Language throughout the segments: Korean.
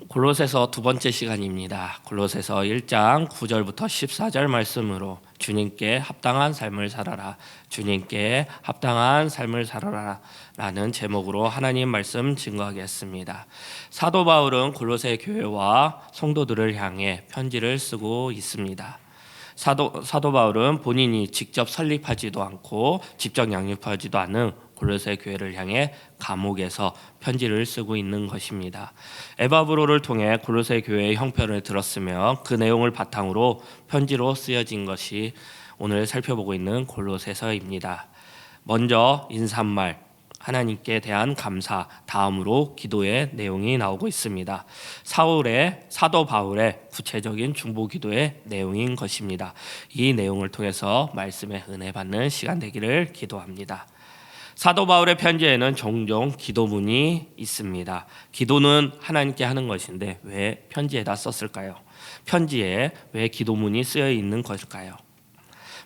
골로새서 두 번째 시간입니다. 골로새서 1장 9절부터 14절 말씀으로 주님께 합당한 삶을 살아라, 주님께 합당한 삶을 살아라 라는 제목으로 하나님 말씀 증거하겠습니다. 사도 바울은 골로새 교회와 성도들을 향해 편지를 쓰고 있습니다. 사도 바울은 본인이 직접 설립하지도 않고 직접 양육하지도 않은 골로새 교회를 향해 감옥에서 편지를 쓰고 있는 것입니다. 에바브로를 통해 골로새 교회의 형편을 들었으며 그 내용을 바탕으로 편지로 쓰여진 것이 오늘 살펴보고 있는 골로새서입니다. 먼저 인사말, 하나님께 대한 감사, 다음으로 기도의 내용이 나오고 있습니다. 사도 바울의 구체적인 중보 기도의 내용인 것입니다. 이 내용을 통해서 말씀의 은혜 받는 시간 되기를 기도합니다. 사도 바울의 편지에는 종종 기도문이 있습니다. 기도는 하나님께 하는 것인데 왜 편지에다 썼을까요? 편지에 왜 기도문이 쓰여 있는 것일까요?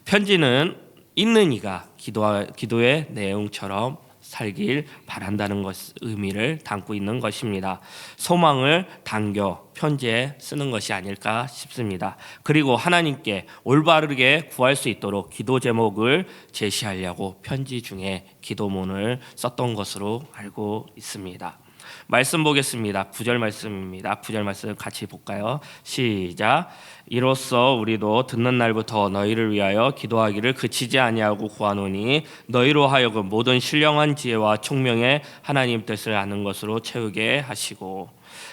편지는 있는 이가 기도의 내용처럼 살길 바란다는 의미를 담고 있는 것입니다. 소망을 담겨 편지에 쓰는 것이 아닐까 싶습니다. 그리고 하나님께 올바르게 구할 수 있도록 기도 제목을 제시하려고 편지 중에 기도문을 썼던 것으로 알고 있습니다. 말씀 보겠습니다. 9절 말씀입니다. 9절 말씀 같이 볼까요? 시작. 이로써 우리도 듣는 날부터 너희를 위하여 기도하기를 그치지 아니하고 구하노니 너희로 하여금 모든 신령한 지혜와 총명의 하나님 뜻을 아는 것으로 채우게 하시고.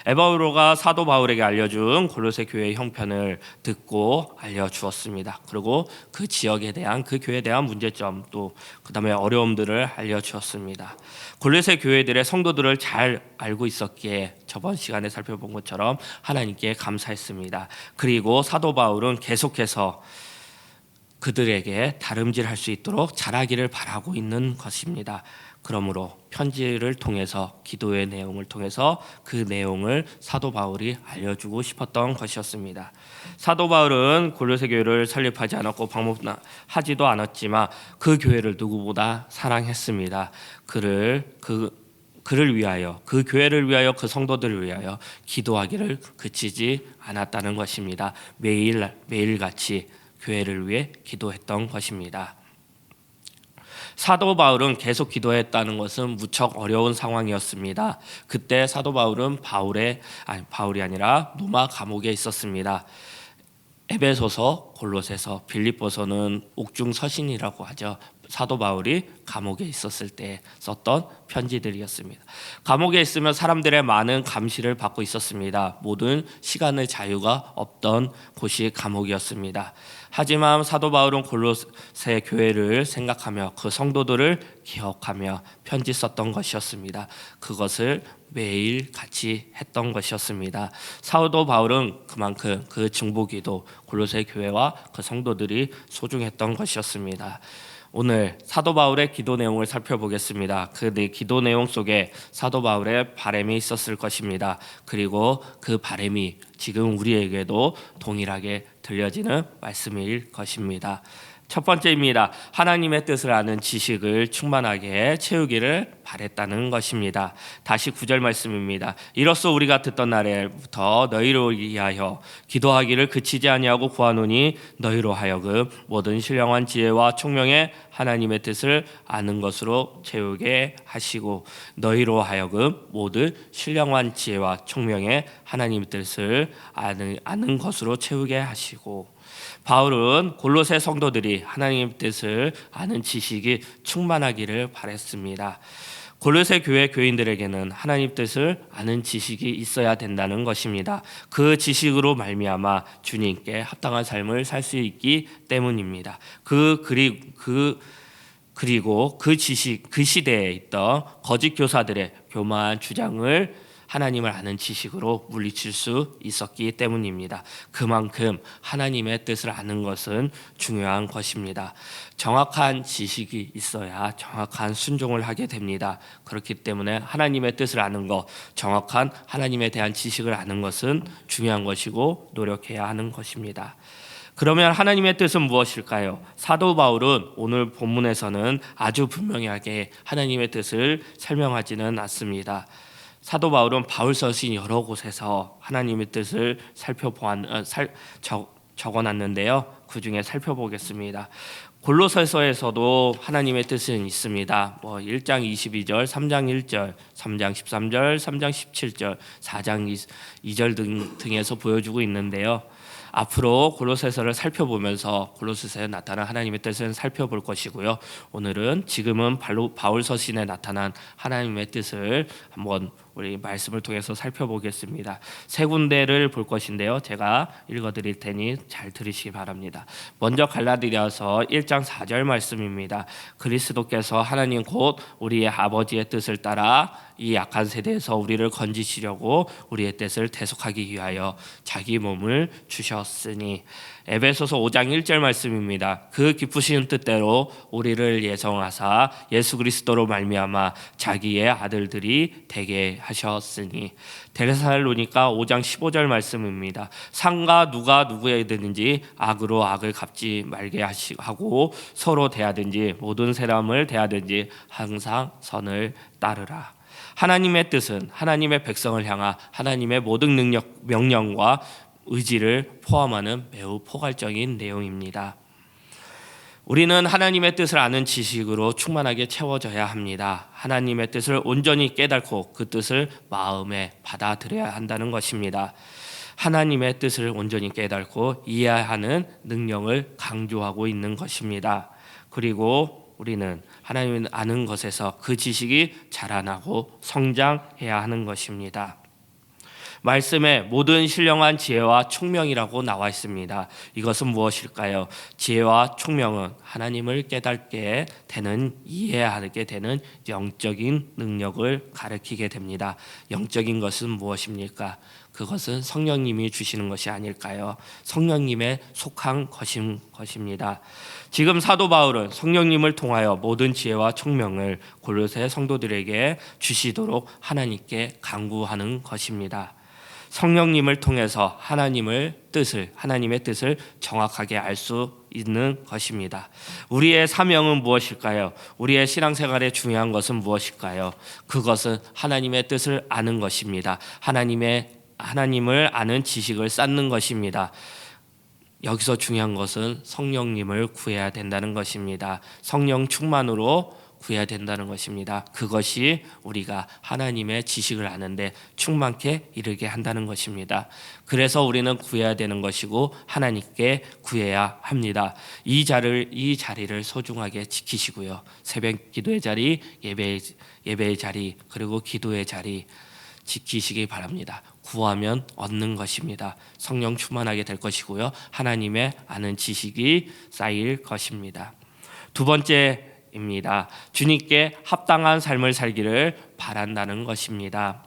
에바브로가 사도 바울에게 알려준 골로새 교회의 형편을 듣고 알려주었습니다. 그리고 그 지역에 대한, 그 교회에 대한 문제점, 또 그 다음에 어려움들을 알려주었습니다. 골로새 교회들의 성도들을 잘 알고 있었기에 저번 시간에 살펴본 것처럼 하나님께 감사했습니다. 그리고 사도 바울은 계속해서 그들에게 다름질할 수 있도록 잘하기를 바라고 있는 것입니다. 그러므로 편지를 통해서, 기도의 내용을 통해서 그 내용을 사도 바울이 알려주고 싶었던 것이었습니다. 사도 바울은 골로새 교회를 설립하지 않았고 방문하지도 않았지만 그 교회를 누구보다 사랑했습니다. 그를 위하여, 그 교회를 위하여, 그 성도들을 위하여 기도하기를 그치지 않았다는 것입니다. 매일같이 교회를 위해 기도했던 것입니다. 사도 바울은 계속 기도했다는 것은 무척 어려운 상황이었습니다. 그때 사도 바울은 바울이 아니라 로마 감옥에 있었습니다. 에베소서, 골로새서, 빌립보서는 옥중 서신이라고 하죠. 사도 바울이 감옥에 있었을 때 썼던 편지들이었습니다. 감옥에 있으면 사람들의 많은 감시를 받고 있었습니다. 모든 시간의 자유가 없던 곳이 감옥이었습니다. 하지만 사도 바울은 골로새 교회를 생각하며 그 성도들을 기억하며 편지 썼던 것이었습니다. 그것을 매일 같이 했던 것이었습니다. 사도 바울은 그만큼 그 중보기도, 골로새 교회와 그 성도들이 소중했던 것이었습니다. 오늘 사도 바울의 기도 내용을 살펴보겠습니다. 그 기도 내용 속에 사도 바울의 바람이 있었을 것입니다. 그리고 그 바람이 지금 우리에게도 동일하게 들려지는 말씀일 것입니다. 첫 번째입니다. 하나님의 뜻을 아는 지식을 충만하게 채우기를 바랬다는 것입니다. 다시 9절 말씀입니다. 이로써 우리가 듣던 날에부터 너희를 위하여 기도하기를 그치지 아니하고 구하노니 너희로 하여금 모든 신령한 지혜와 총명의 하나님의 뜻을 아는 것으로 채우게 하시고, 너희로 하여금 모든 신령한 지혜와 총명의 하나님의 뜻을 아는 것으로 채우게 하시고. 바울은 골로새 성도들이 하나님의 뜻을 아는 지식이 충만하기를 바랬습니다. 골로새 교회 교인들에게는 하나님 뜻을 아는 지식이 있어야 된다는 것입니다. 그 지식으로 말미암아 주님께 합당한 삶을 살 수 있기 때문입니다. 그리고 그 지식, 그 시대에 있던 거짓 교사들의 교만한 주장을 하나님을 아는 지식으로 물리칠 수 있었기 때문입니다. 그만큼 하나님의 뜻을 아는 것은 중요한 것입니다. 정확한 지식이 있어야 정확한 순종을 하게 됩니다. 그렇기 때문에 하나님의 뜻을 아는 것, 정확한 하나님에 대한 지식을 아는 것은 중요한 것이고 노력해야 하는 것입니다. 그러면 하나님의 뜻은 무엇일까요? 사도 바울은 오늘 본문에서는 아주 분명하게 하나님의 뜻을 설명하지는 않습니다. 사도 바울은 바울서신 여러 곳에서 하나님의 뜻을 적어놨는데요. 그 중에 살펴보겠습니다. 골로새서에서도 하나님의 뜻은 있습니다. 1장 22절, 3장 1절, 3장 13절, 3장 17절, 4장 2절 등에서 보여주고 있는데요. 앞으로 골로새서를 살펴보면서 골로새서에 나타난 하나님의 뜻을 살펴볼 것이고요. 오늘은 지금은 바울 서신에 나타난 하나님의 뜻을 한번 우리 말씀을 통해서 살펴보겠습니다. 세 군데를 볼 것인데요. 제가 읽어드릴 테니 잘 들으시기 바랍니다. 먼저 갈라디아서 1장 4절 말씀입니다. 그리스도께서 하나님 곧 우리의 아버지의 뜻을 따라 이 악한 세대에서 우리를 건지시려고 우리의 뜻을 대속하기 위하여 자기 몸을 주셨으니. 에베소서 5장 1절 말씀입니다. 그 기쁘신 뜻대로 우리를 예정하사 예수 그리스도로 말미암아 자기의 아들들이 되게 하셨으니. 데살로니가 5장 15절 말씀입니다. 상가 누가 누구에 드는지 악으로 악을 갚지 말게 하고 서로 대하든지 모든 사람을 대하든지 항상 선을 따르라. 하나님의 뜻은 하나님의 백성을 향한 하나님의 모든 명령과 의지를 포함하는 매우 포괄적인 내용입니다. 우리는 하나님의 뜻을 아는 지식으로 충만하게 채워져야 합니다. 하나님의 뜻을 온전히 깨닫고 그 뜻을 마음에 받아들여야 한다는 것입니다. 하나님의 뜻을 온전히 깨닫고 이해하는 능력을 강조하고 있는 것입니다. 그리고 우리는 하나님을 아는 것에서 그 지식이 자라나고 성장해야 하는 것입니다. 말씀에 모든 신령한 지혜와 총명이라고 나와 있습니다. 이것은 무엇일까요? 지혜와 총명은 하나님을 깨닫게 되는, 이해하게 되는 영적인 능력을 가리키게 됩니다. 영적인 것은 무엇입니까? 그것은 성령님이 주시는 것이 아닐까요? 성령님에 속한 것입니다. 지금 사도 바울은 성령님을 통하여 모든 지혜와 총명을 골로새 성도들에게 주시도록 하나님께 간구하는 것입니다. 성령님을 통해서 하나님의 뜻을 정확하게 알 수 있는 것입니다. 우리의 사명은 무엇일까요? 우리의 신앙생활에 중요한 것은 무엇일까요? 그것은 하나님의 뜻을 아는 것입니다. 하나님을 아는 지식을 쌓는 것입니다. 여기서 중요한 것은 성령님을 구해야 된다는 것입니다. 성령 충만으로 구해야 된다는 것입니다. 그것이 우리가 하나님의 지식을 아는데 충만케 이르게 한다는 것입니다. 그래서 우리는 구해야 되는 것이고 하나님께 구해야 합니다. 이 자리를 소중하게 지키시고요. 새벽 기도의 자리, 예배의 자리, 그리고 기도의 자리 지키시기 바랍니다. 구하면 얻는 것입니다. 성령 충만하게 될 것이고요. 하나님의 아는 지식이 쌓일 것입니다. 두 번째입니다. 주님께 합당한 삶을 살기를 바란다는 것입니다.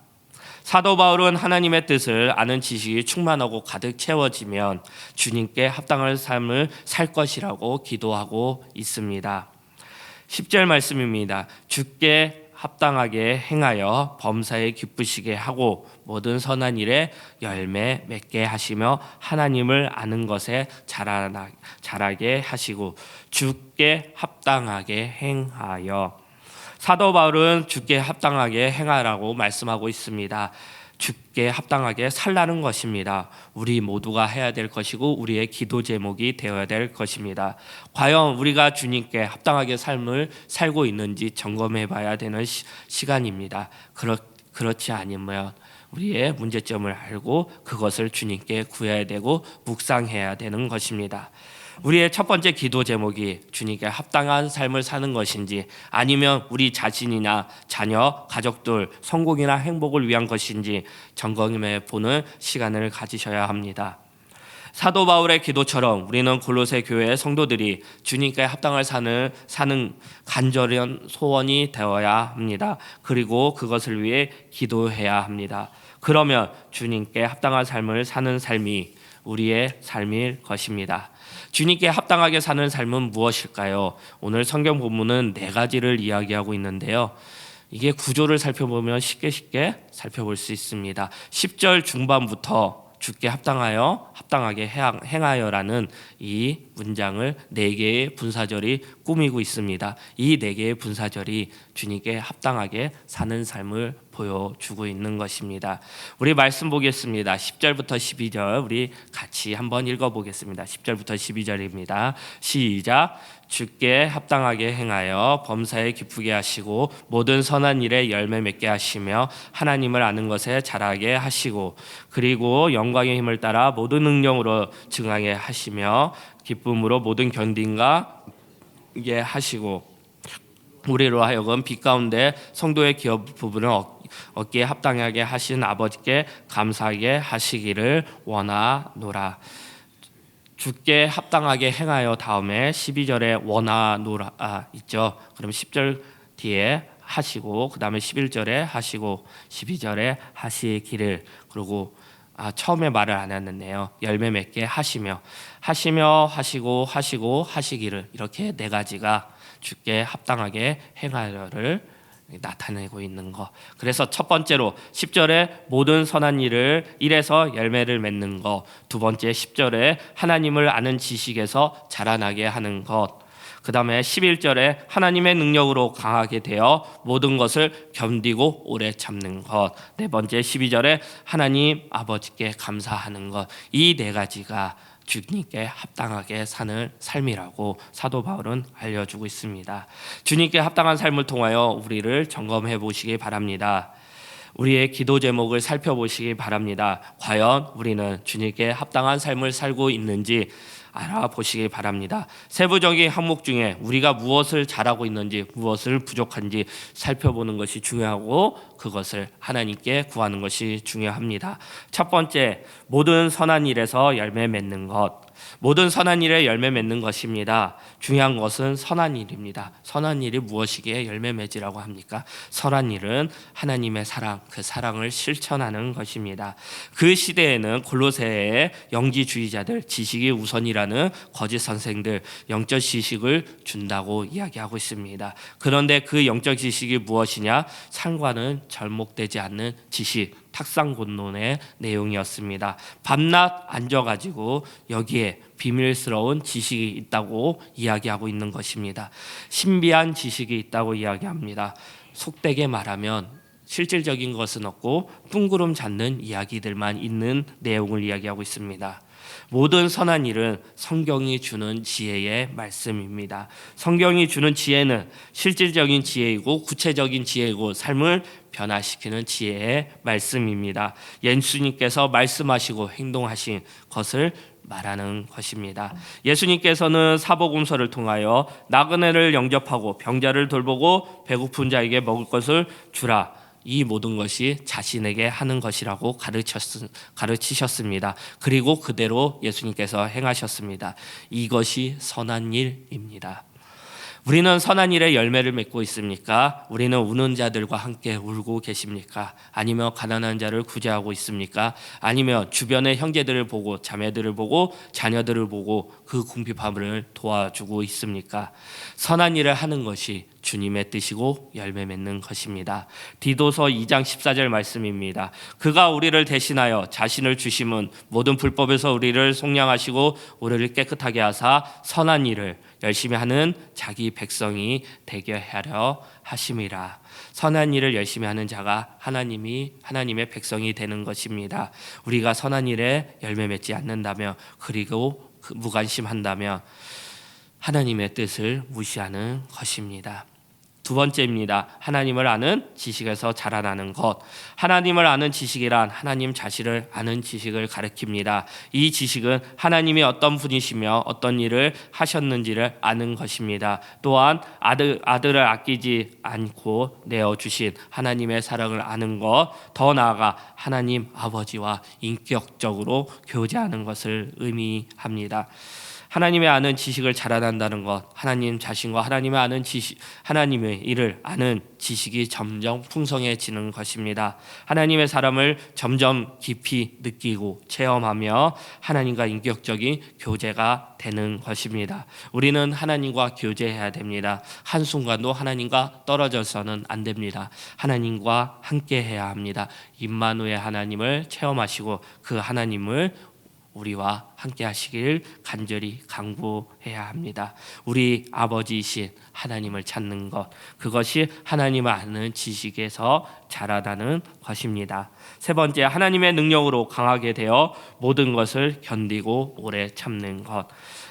사도 바울은 하나님의 뜻을 아는 지식이 충만하고 가득 채워지면 주님께 합당한 삶을 살 것이라고 기도하고 있습니다. 10절 말씀입니다. 주께 합당하게 행하여 범사에 기쁘시게 하고 모든 선한 일에 열매 맺게 하시며 하나님을 아는 것에 자라게 하시고. 주께 합당하게 행하여. 사도 바울은 주께 합당하게 행하라고 말씀하고 있습니다. 주께 합당하게 살라는 것입니다. 우리 모두가 해야 될 것이고 우리의 기도 제목이 되어야 될 것입니다. 과연 우리가 주님께 합당하게 삶을 살고 있는지 점검해 봐야 되는 시간입니다. 그렇지 않으면 우리의 문제점을 알고 그것을 주님께 구해야 되고 묵상해야 되는 것입니다. 우리의 첫 번째 기도 제목이 주님께 합당한 삶을 사는 것인지 아니면 우리 자신이나 자녀, 가족들, 성공이나 행복을 위한 것인지 점검해 보는 시간을 가지셔야 합니다. 사도 바울의 기도처럼 우리는 골로새 교회의 성도들이 주님께 합당을 사는 간절한 소원이 되어야 합니다. 그리고 그것을 위해 기도해야 합니다. 그러면 주님께 합당한 삶을 사는 삶이 우리의 삶일 것입니다. 주님께 합당하게 사는 삶은 무엇일까요? 오늘 성경 본문은 4가지를 이야기하고 있는데요. 이게 구조를 살펴보면 쉽게 살펴볼 수 있습니다. 10절 중반부터 주께 합당하게 행하여라는 이 문장을 4개의 분사절이 꾸미고 있습니다. 이 4개의 분사절이 주님께 합당하게 사는 삶을 보여주고 있는 것입니다. 우리 말씀 보겠습니다. 10절부터 12절 우리 같이 한번 읽어보겠습니다. 10절부터 12절입니다. 시작. 주께 합당하게 행하여 범사에 기쁘게 하시고 모든 선한 일에 열매 맺게 하시며 하나님을 아는 것에 자라게 하시고 그리고 영광의 힘을 따라 모든 능력으로 증하게 하시며 기쁨으로 모든 견딘가 게 하시고 우리로 하여금 빛 가운데 성도의 기업 부분을 얻기에 합당하게 하신 아버지께 감사하게 하시기를 원하노라. 주께 합당하게 행하여 다음에 12절에 원하노라 있죠. 그럼 10절 뒤에 하시고 그 다음에 11절에 하시고 12절에 하시기를 그리고 처음에 말을 안 했는데요. 열매 맺게 하시며 하시고 하시기를 이렇게 4가지가 주께 합당하게 행하여를 나타내고 있는 것. 그래서 첫 번째로 10절에 모든 선한 일을 일에서 열매를 맺는 것. 두 번째 10절에 하나님을 아는 지식에서 자라나게 하는 것. 그 다음에 11절에 하나님의 능력으로 강하게 되어 모든 것을 견디고 오래 참는 것. 네 번째 12절에 하나님 아버지께 감사하는 것. 이 4가지가 주님께 합당하게 사는 삶이라고 사도 바울은 알려주고 있습니다. 주님께 합당한 삶을 통하여 우리를 점검해 보시기 바랍니다. 우리의 기도 제목을 살펴보시기 바랍니다. 과연 우리는 주님께 합당한 삶을 살고 있는지 알아보시기 바랍니다. 세부적인 항목 중에 우리가 무엇을 잘하고 있는지 무엇을 부족한지 살펴보는 것이 중요하고 그것을 하나님께 구하는 것이 중요합니다. 첫 번째, 모든 선한 일에서 열매 맺는 것. 모든 선한 일에 열매 맺는 것입니다. 중요한 것은 선한 일입니다. 선한 일이 무엇이기에 열매 맺으라고 합니까? 선한 일은 하나님의 사랑, 그 사랑을 실천하는 것입니다. 그 시대에는 골로새의 영지주의자들, 지식이 우선이라는 거짓 선생들, 영적 지식을 준다고 이야기하고 있습니다. 그런데 그 영적 지식이 무엇이냐? 상과는 절목되지 않는 지식, 탁상곤론의 내용이었습니다. 밤낮 앉아가지고 여기에 비밀스러운 지식이 있다고 이야기하고 있는 것입니다. 신비한 지식이 있다고 이야기합니다. 속되게 말하면 실질적인 것은 없고 뜬구름 잡는 이야기들만 있는 내용을 이야기하고 있습니다. 모든 선한 일은 성경이 주는 지혜의 말씀입니다. 성경이 주는 지혜는 실질적인 지혜이고 구체적인 지혜이고 삶을 변화시키는 지혜의 말씀입니다. 예수님께서 말씀하시고 행동하신 것을 말하는 것입니다. 예수님께서는 사복음서를 통하여 나그네를 영접하고 병자를 돌보고 배고픈 자에게 먹을 것을 주라. 이 모든 것이 자신에게 하는 것이라고 가르치셨습니다. 그리고 그대로 예수님께서 행하셨습니다. 이것이 선한 일입니다. 우리는 선한 일에 열매를 맺고 있습니까? 우리는 우는 자들과 함께 울고 계십니까? 아니면 가난한 자를 구제하고 있습니까? 아니면 주변의 형제들을 보고 자매들을 보고 자녀들을 보고 그 궁핍함을 도와주고 있습니까? 선한 일을 하는 것이 주님의 뜻이고 열매 맺는 것입니다. 디도서 2장 14절 말씀입니다. 그가 우리를 대신하여 자신을 주심은 모든 불법에서 우리를 속량하시고 우리를 깨끗하게 하사 선한 일을 열심히 하는 자기 백성이 되게 하려 하심이라. 선한 일을 열심히 하는 자가 하나님의 백성이 되는 것입니다. 우리가 선한 일에 열매 맺지 않는다면 그리고 무관심한다면 하나님의 뜻을 무시하는 것입니다. 두 번째입니다. 하나님을 아는 지식에서 자라나는 것. 하나님을 아는 지식이란 하나님 자신을 아는 지식을 가리킵니다. 이 지식은 하나님이 어떤 분이시며 어떤 일을 하셨는지를 아는 것입니다. 또한 아들을 아끼지 않고 내어주신 하나님의 사랑을 아는 것, 더 나아가 하나님 아버지와 인격적으로 교제하는 것을 의미합니다. 하나님의 아는 지식을 자라난다는 것, 하나님 자신과 하나님의 아는 지식, 하나님의 일을 아는 지식이 점점 풍성해지는 것입니다. 하나님의 사람을 점점 깊이 느끼고 체험하며 하나님과 인격적인 교제가 되는 것입니다. 우리는 하나님과 교제해야 됩니다. 한순간도 하나님과 떨어져서는 안 됩니다. 하나님과 함께해야 합니다. 임마누엘 하나님을 체험하시고 그 하나님을 우리와 함께 하시길 간절히 간구해야 합니다. 우리 아버지이신 하나님을 찾는 것, 그것이 하나님을 아는 지식에서 자라나는 것입니다. 세 번째, 하나님의 능력으로 강하게 되어 모든 것을 견디고 오래 참는 것.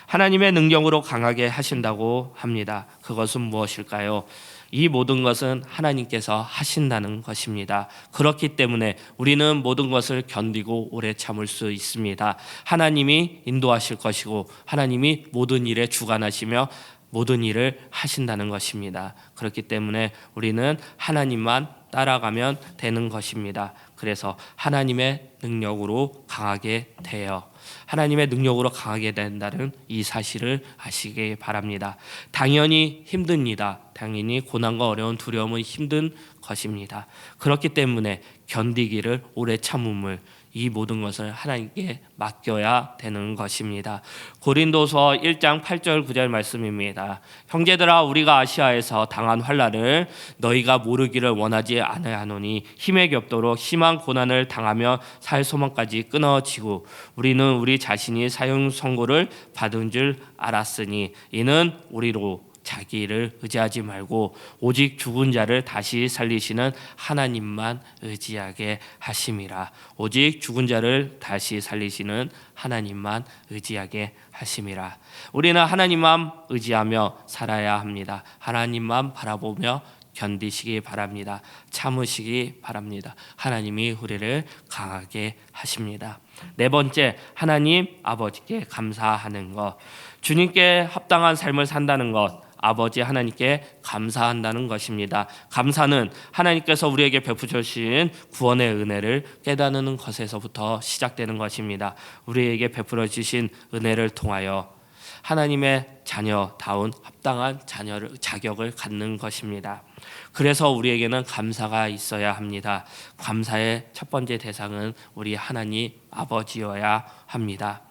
하나님의 능력으로 강하게 하신다고 합니다. 그것은 무엇일까요? 이 모든 것은 하나님께서 하신다는 것입니다. 그렇기 때문에 우리는 모든 것을 견디고 오래 참을 수 있습니다. 하나님이 인도하실 것이고 하나님이 모든 일에 주관하시며 모든 일을 하신다는 것입니다. 그렇기 때문에 우리는 하나님만 따라가면 되는 것입니다. 그래서 하나님의 능력으로 강하게 되어 하나님의 능력으로 강하게 된다는 이 사실을 아시기 바랍니다. 당연히 힘듭니다. 당연히 고난과 어려운 두려움은 힘든 것입니다. 그렇기 때문에 견디기를 오래 참음을 이 모든 것을 하나님께 맡겨야 되는 것입니다. 고린도서 1장 8절 9절 말씀입니다. 형제들아 우리가 아시아에서 당한 환난을 너희가 모르기를 원하지 아니하노니 힘에 겹도록 심한 고난을 당하며 살 소망까지 끊어지고 우리는 우리 자신이 사형 선고를 받은 줄 알았으니 이는 우리로 자기를 의지하지 말고 오직 죽은 자를 다시 살리시는 하나님만 의지하게 하심이라. 오직 죽은 자를 다시 살리시는 하나님만 의지하게 하심이라. 우리는 하나님만 의지하며 살아야 합니다. 하나님만 바라보며 견디시기 바랍니다. 참으시기 바랍니다. 하나님이 우리를 강하게 하십니다. 네 번째, 하나님 아버지께 감사하는 것. 주님께 합당한 삶을 산다는 것, 아버지 하나님께 감사한다는 것입니다. 감사는 하나님께서 우리에게 베푸 주신 구원의 은혜를 깨닫는 것에서부터 시작되는 것입니다. 우리에게 베풀어 주신 은혜를 통하여 하나님의 자녀다운 합당한 자격을 갖는 것입니다. 그래서 우리에게는 감사가 있어야 합니다. 감사의 첫 번째 대상은 우리 하나님 아버지여야 합니다.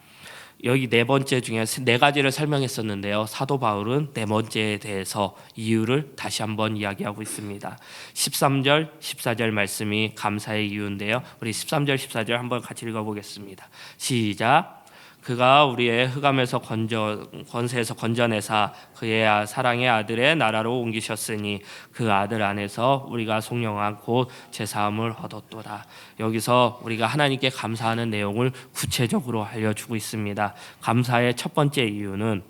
여기 네 번째 중에 네 가지를 설명했었는데요. 사도 바울은 네 번째에 대해서 이유를 다시 한번 이야기하고 있습니다. 13절, 14절 말씀이 감사의 이유인데요. 우리 13절, 14절 한번 같이 읽어보겠습니다. 시작. 그가 우리의 흑암에서 권세에서 건져내사 그의 사랑의 아들의 나라로 옮기셨으니 그 아들 안에서 우리가 속령한 곧 제사함을 얻었도다. 여기서 우리가 하나님께 감사하는 내용을 구체적으로 알려주고 있습니다. 감사의 첫 번째 이유는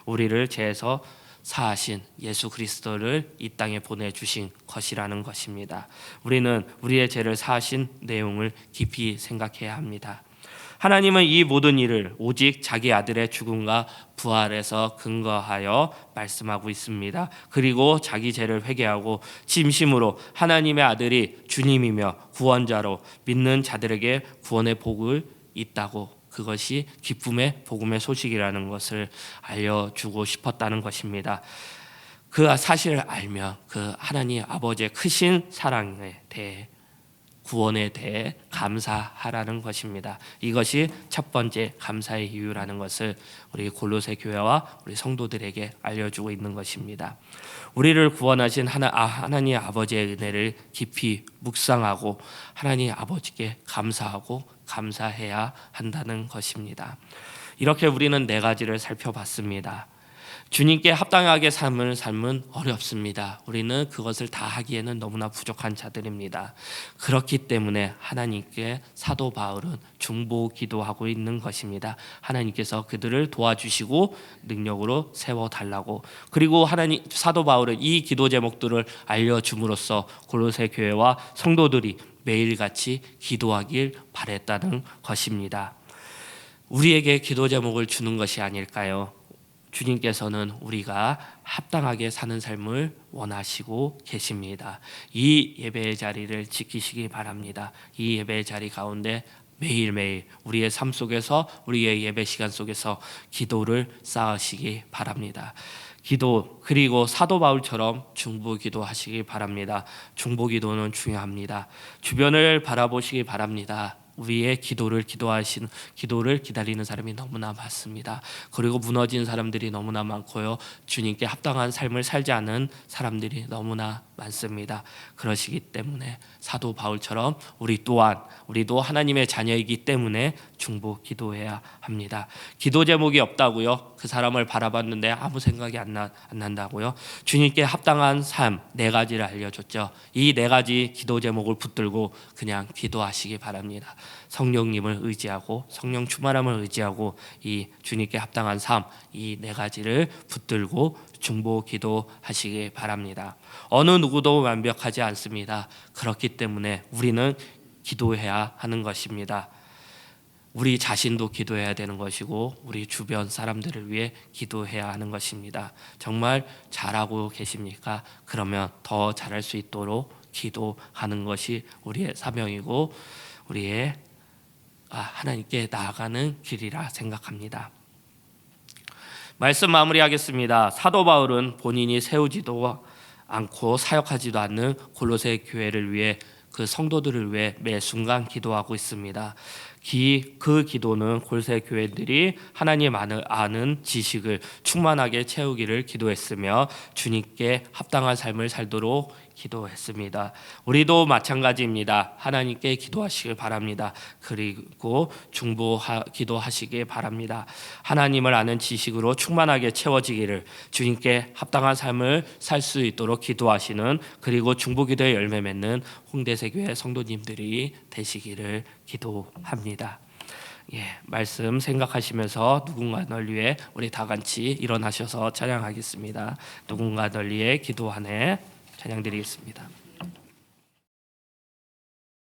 우리를 죄에서 사하신 예수 그리스도를 이 땅에 보내주신 것이라는 것입니다. 우리는 우리의 죄를 사하신 내용을 깊이 생각해야 합니다. 하나님은 이 모든 일을 오직 자기 아들의 죽음과 부활에서 근거하여 말씀하고 있습니다. 그리고 자기 죄를 회개하고 진심으로 하나님의 아들이 주님이며 구원자로 믿는 자들에게 구원의 복을 있다고, 그것이 기쁨의 복음의 소식이라는 것을 알려주고 싶었다는 것입니다. 그 사실을 알면 그 하나님 아버지의 크신 사랑에 대해, 구원에 대해 감사하라는 것입니다. 이것이 첫 번째 감사의 이유라는 것을 우리 골로새 교회와 우리 성도들에게 알려주고 있는 것입니다. 우리를 구원하신 하나님 아버지의 은혜를 깊이 묵상하고 하나님 아버지께 감사하고 감사해야 한다는 것입니다. 이렇게 우리는 네 가지를 살펴봤습니다. 주님께 합당하게 삶은 어렵습니다. 우리는 그것을 다 하기에는 너무나 부족한 자들입니다. 그렇기 때문에 하나님께 사도 바울은 중보 기도하고 있는 것입니다. 하나님께서 그들을 도와주시고 능력으로 세워달라고. 그리고 사도 바울은 이 기도 제목들을 알려줌으로써 골로새 교회와 성도들이 매일같이 기도하길 바랬다는 것입니다. 우리에게 기도 제목을 주는 것이 아닐까요? 주님께서는 우리가 합당하게 사는 삶을 원하시고 계십니다. 이 예배의 자리를 지키시기 바랍니다. 이 예배의 자리 가운데 매일매일 우리의 삶 속에서, 우리의 예배 시간 속에서 기도를 쌓으시기 바랍니다. 기도, 그리고 사도 바울처럼 중보 기도하시기 바랍니다. 중보 기도는 중요합니다. 주변을 바라보시기 바랍니다. 우리의 기도를 기다리는 사람이 너무나 많습니다. 그리고 무너진 사람들이 너무나 많고요. 주님께 합당한 삶을 살지 않은 사람들이 너무나 많습니다. 그러시기 때문에 사도 바울처럼 우리도 하나님의 자녀이기 때문에 중보 기도해야 합니다. 기도 제목이 없다고요? 그 사람을 바라봤는데 아무 생각이 안 난다고요? 주님께 합당한 삶 4가지를 알려줬죠. 이 4가지 기도 제목을 붙들고 그냥 기도하시기 바랍니다. 성령님을 의지하고 성령 충만함을 의지하고 이 주님께 합당한 삶 이 4가지를 붙들고 중보 기도하시기 바랍니다. 어느 누구도 완벽하지 않습니다. 그렇기 때문에 우리는 기도해야 하는 것입니다. 우리 자신도 기도해야 되는 것이고 우리 주변 사람들을 위해 기도해야 하는 것입니다. 정말 잘하고 계십니까? 그러면 더 잘할 수 있도록 기도하는 것이 우리의 사명이고 우리의 하나님께 나아가는 길이라 생각합니다. 말씀 마무리하겠습니다. 사도 바울은 본인이 세우지도 않고 사역하지도 않는 골로새 교회를 위해 그 성도들을 위해 매 순간 기도하고 있습니다. 그 기도는 골로새 교회들이 하나님 아는 지식을 충만하게 채우기를 기도했으며 주님께 합당한 삶을 살도록 기도했습니다. 우리도 마찬가지입니다. 하나님께 기도하시길 바랍니다. 그리고 기도하시길 바랍니다. 하나님을 아는 지식으로 충만하게 채워지기를 주님께 합당한 삶을 살 수 있도록 기도하시는 그리고 중보기도의 열매 맺는 홍대세교회 성도님들이 되시기를 기도합니다. 말씀 생각하시면서 누군가 널 위해 우리 다 같이 일어나셔서 찬양하겠습니다. 누군가 널 위해 기도하네 찬양 드리겠습니다.